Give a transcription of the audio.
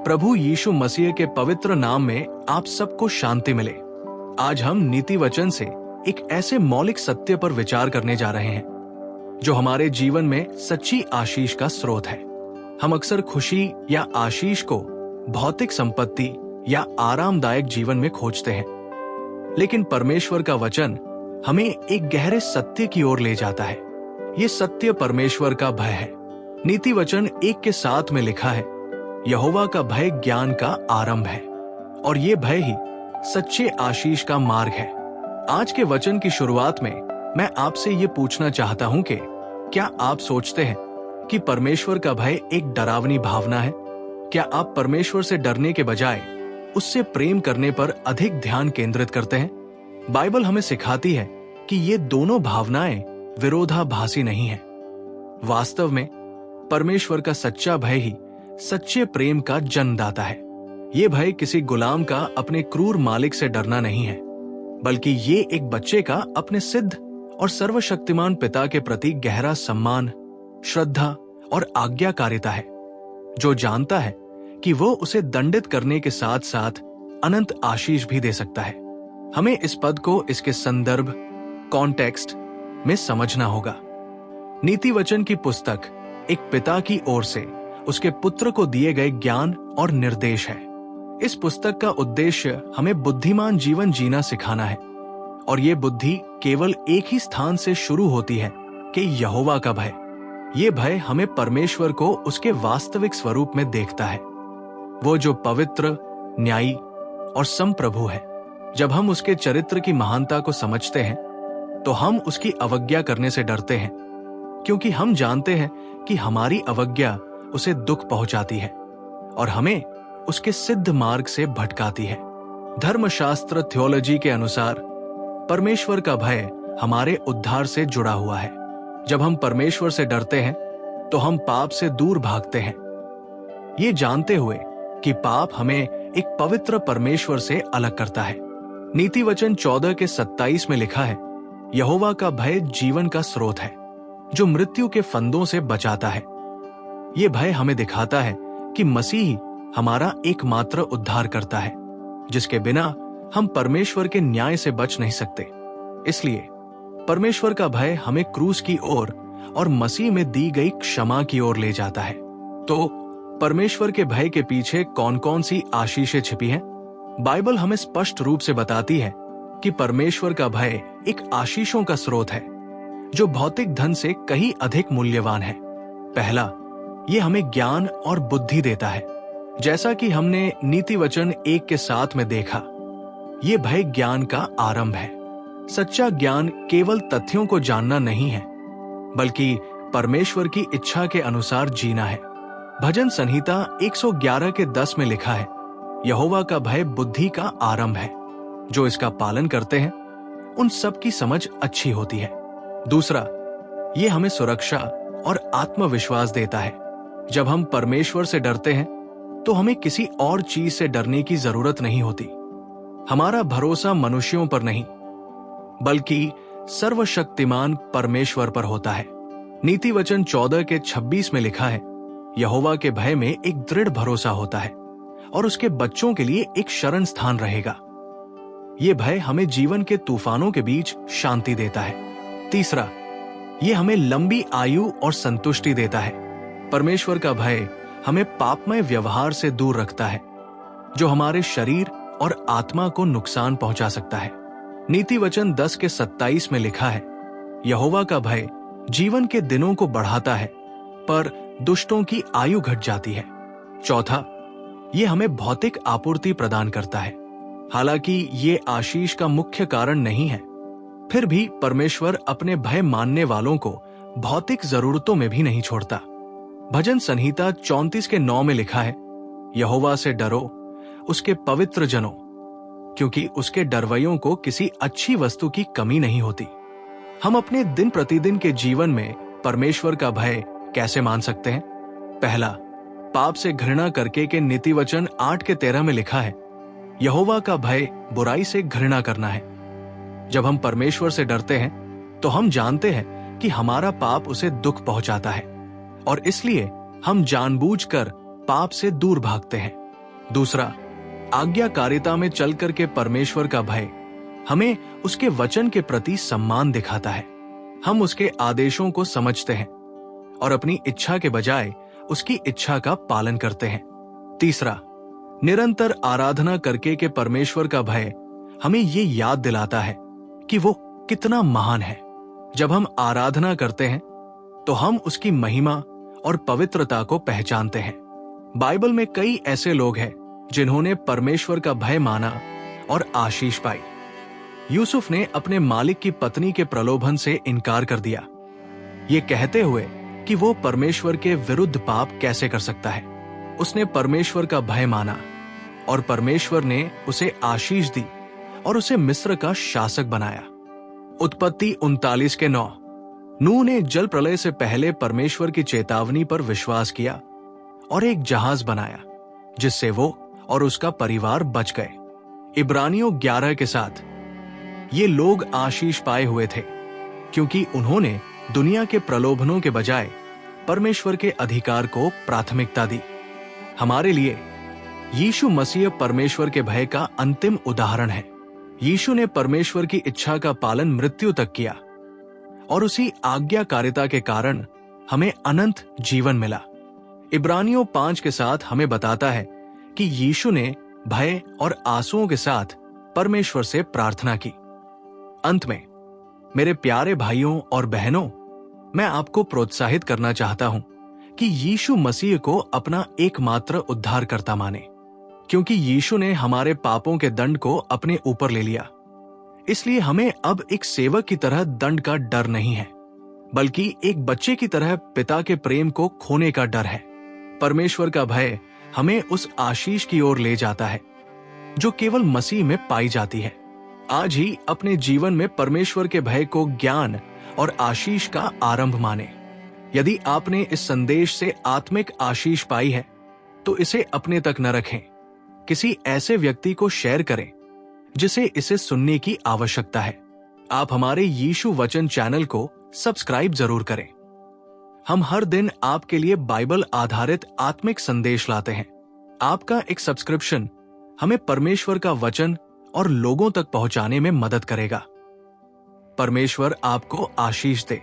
प्रभु यीशु मसीह के पवित्र नाम में आप सबको शांति मिले। आज हम नीति वचन से एक ऐसे मौलिक सत्य पर विचार करने जा रहे हैं जो हमारे जीवन में सच्ची आशीष का स्रोत है। हम अक्सर खुशी या आशीष को भौतिक संपत्ति या आरामदायक जीवन में खोजते हैं, लेकिन परमेश्वर का वचन हमें एक गहरे सत्य की ओर ले जाता है। ये सत्य परमेश्वर का भय है। नीति वचन 1:7 में लिखा है, यहोवा का भय ज्ञान का आरंभ है और ये भय ही सच्चे आशीष का मार्ग है। आज के वचन की शुरुआत में मैं आपसे ये पूछना चाहता हूं कि क्या आप सोचते हैं कि परमेश्वर का भय एक डरावनी भावना है? क्या आप परमेश्वर से डरने के बजाय उससे प्रेम करने पर अधिक ध्यान केंद्रित करते हैं? बाइबल हमें सिखाती है कि ये दोनों भावनाएं विरोधाभासी नहीं हैं। वास्तव में परमेश्वर का सच्चा भय ही सच्चे प्रेम का जन्मदाता है। ये भय किसी गुलाम का अपने क्रूर मालिक से डरना नहीं है, बल्कि ये एक बच्चे का अपने सिद्ध और सर्वशक्तिमान पिता के प्रति गहरा सम्मान, श्रद्धा और आज्ञाकारिता है, जो जानता है कि वो उसे दंडित करने के साथ साथ अनंत आशीष भी दे सकता है। हमें इस पद को इसके संदर्भ, कॉन्टेक्स्ट में समझना होगा। नीति वचन की पुस्तक एक पिता की ओर से उसके पुत्र को दिए गए ज्ञान और निर्देश है। इस पुस्तक का उद्देश्य हमें बुद्धिमान जीवन जीना सिखाना है, और ये बुद्धि केवल एक ही स्थान से शुरू होती है कि यहोवा का भय। ये भय हमें परमेश्वर को उसके वास्तविक स्वरूप में देखता है, वो जो पवित्र, न्यायी और संप्रभु है। जब हम उसके चरित्र की महानता को समझते हैं तो हम उसकी अवज्ञा करने से डरते हैं, क्योंकि हम जानते हैं कि हमारी अवज्ञा उसे दुख पहुंचाती है और हमें उसके सिद्ध मार्ग से भटकाती है। धर्मशास्त्र थियोलॉजी के अनुसार परमेश्वर का भय हमारे उद्धार से जुड़ा हुआ है। जब हम परमेश्वर से डरते हैं तो हम पाप से दूर भागते हैं, ये जानते हुए कि पाप हमें एक पवित्र परमेश्वर से अलग करता है। नीति वचन 14:27 में लिखा है, यहोवा का भय जीवन का स्रोत है, जो मृत्यु के फंदों से बचाता है। ये भय हमें दिखाता है कि मसीह हमारा एकमात्र उद्धार करता है, जिसके बिना हम परमेश्वर के न्याय से बच नहीं सकते। इसलिए परमेश्वर का भय हमें क्रूस की ओर और मसीह में दी गई क्षमा की ओर ले जाता है। तो परमेश्वर के भय के पीछे कौन कौन सी आशीषें छिपी हैं? बाइबल हमें स्पष्ट रूप से बताती है कि परमेश्वर का भय एक आशीषों का स्रोत है, जो भौतिक धन से कहीं अधिक मूल्यवान है। पहला, ये हमें ज्ञान और बुद्धि देता है। जैसा कि हमने नीति वचन 1:7 में देखा, ये भय ज्ञान का आरंभ है। सच्चा ज्ञान केवल तथ्यों को जानना नहीं है, बल्कि परमेश्वर की इच्छा के अनुसार जीना है। भजन संहिता 111:10 में लिखा है, यहोवा का भय बुद्धि का आरंभ है, जो इसका पालन करते हैं उन सब की समझ अच्छी होती है। दूसरा, ये हमें सुरक्षा और आत्मविश्वास देता है। जब हम परमेश्वर से डरते हैं तो हमें किसी और चीज से डरने की जरूरत नहीं होती। हमारा भरोसा मनुष्यों पर नहीं, बल्कि सर्वशक्तिमान परमेश्वर पर होता है। नीति वचन 14:26 में लिखा है, यहोवा के भय में एक दृढ़ भरोसा होता है और उसके बच्चों के लिए एक शरण स्थान रहेगा। ये भय हमें जीवन के तूफानों के बीच शांति देता है। तीसरा, ये हमें लंबी आयु और संतुष्टि देता है। परमेश्वर का भय हमें पापमय व्यवहार से दूर रखता है, जो हमारे शरीर और आत्मा को नुकसान पहुंचा सकता है। नीति वचन 10:27 में लिखा है, यहोवा का भय जीवन के दिनों को बढ़ाता है, पर दुष्टों की आयु घट जाती है। चौथा, ये हमें भौतिक आपूर्ति प्रदान करता है। हालांकि ये आशीष का मुख्य कारण नहीं है, फिर भी परमेश्वर अपने भय मानने वालों को भौतिक जरूरतों में भी नहीं छोड़ता। भजन संहिता 34:9 में लिखा है, यहोवा से डरो उसके पवित्र जनों, क्योंकि उसके डरवैयों को किसी अच्छी वस्तु की कमी नहीं होती। हम अपने दिन प्रतिदिन के जीवन में परमेश्वर का भय कैसे मान सकते हैं? पहला, पाप से घृणा करके के नीति वचन 8:13 में लिखा है, यहोवा का भय बुराई से घृणा करना है। जब हम परमेश्वर से डरते हैं तो हम जानते हैं कि हमारा पाप उसे दुख पहुंचाता है, और इसलिए हम जानबूझकर पाप से दूर भागते हैं। पाप से दूर भागते हैं। दूसरा, आज्ञाकारिता में चलकर के परमेश्वर का भय हमें उसके वचन के प्रति सम्मान दिखाता है। हम उसके आदेशों को समझते हैं और अपनी इच्छा के बजाय उसकी इच्छा का पालन करते हैं। तीसरा, निरंतर आराधना करके के परमेश्वर का भय हमें ये याद दिलाता है कि वो कितना महान है। जब हम आराधना करते हैं तो हम उसकी महिमा और पवित्रता को पहचानते हैं। बाइबल में कई ऐसे लोग हैं जिन्होंने परमेश्वर का भय माना और आशीष पाई। यूसुफ ने अपने मालिक की पत्नी के प्रलोभन से इनकार कर दिया, ये कहते हुए कि वो परमेश्वर के विरुद्ध पाप कैसे कर सकता है। उसने परमेश्वर का भय माना और परमेश्वर ने उसे आशीष दी और उसे मिस्र का शासक बनाया। उत्पत्ति 39:9। नूह ने जल प्रलय से पहले परमेश्वर की चेतावनी पर विश्वास किया और एक जहाज बनाया जिससे वो और उसका परिवार बच गए। इब्रानियों 11 के साथ ये लोग आशीष पाए हुए थे क्योंकि उन्होंने दुनिया के प्रलोभनों के बजाय परमेश्वर के अधिकार को प्राथमिकता दी। हमारे लिए यीशु मसीह परमेश्वर के भय का अंतिम उदाहरण है। यीशु ने परमेश्वर की इच्छा का पालन मृत्यु तक किया और उसी आज्ञाकारिता के कारण हमें अनंत जीवन मिला। इब्रानियों 5 के साथ हमें बताता है कि यीशु ने भय और आंसुओं के साथ परमेश्वर से प्रार्थना की। अंत में मेरे प्यारे भाइयों और बहनों, मैं आपको प्रोत्साहित करना चाहता हूं कि यीशु मसीह को अपना एकमात्र उद्धारकर्ता माने, क्योंकि यीशु ने हमारे पापों के दंड को अपने ऊपर ले लिया। इसलिए हमें अब एक सेवक की तरह दंड का डर नहीं है, बल्कि एक बच्चे की तरह पिता के प्रेम को खोने का डर है। परमेश्वर का भय हमें उस आशीष की ओर ले जाता है जो केवल मसीह में पाई जाती है। आज ही अपने जीवन में परमेश्वर के भय को ज्ञान और आशीष का आरंभ माने। यदि आपने इस संदेश से आत्मिक आशीष पाई है तो इसे अपने तक न रखें, किसी ऐसे व्यक्ति को शेयर करें जिसे इसे सुनने की आवश्यकता है। आप हमारे यीशु वचन चैनल को सब्सक्राइब जरूर करें। हम हर दिन आपके लिए बाइबल आधारित आत्मिक संदेश लाते हैं। आपका एक सब्सक्रिप्शन हमें परमेश्वर का वचन और लोगों तक पहुंचाने में मदद करेगा। परमेश्वर आपको आशीष दे।